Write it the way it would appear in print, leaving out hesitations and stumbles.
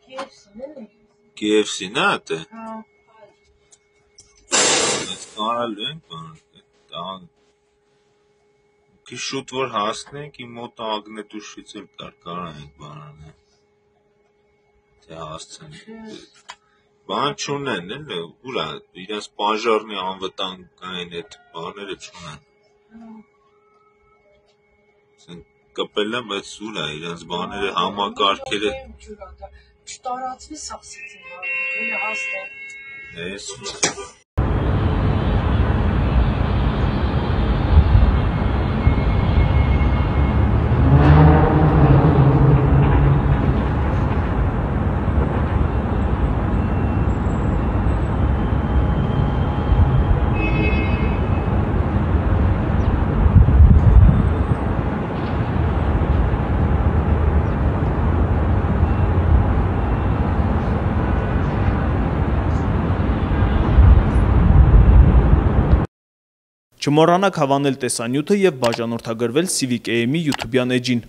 KFC-ն է դե։ Այս կարալու ենք բան։ Քիչ շուտ որ հասնենք, իմ մոտ ագնետուշից էլ կարանենք բանանը։ Թե հասցնենք։ Բան չունեն, էլ ուր է, իրենց պանժարնի անվտանգային այդ բաները չունեն։ Կպել եմ, բայց ուր է, իրենց բաները համակարգերը։ Չտարածվի սախսիցին, հաստ է։ Ես Չմոռանաք հավանել տեսանյութը և բաժանորդագրվել Civic AM-ի YouTube-յան էջին։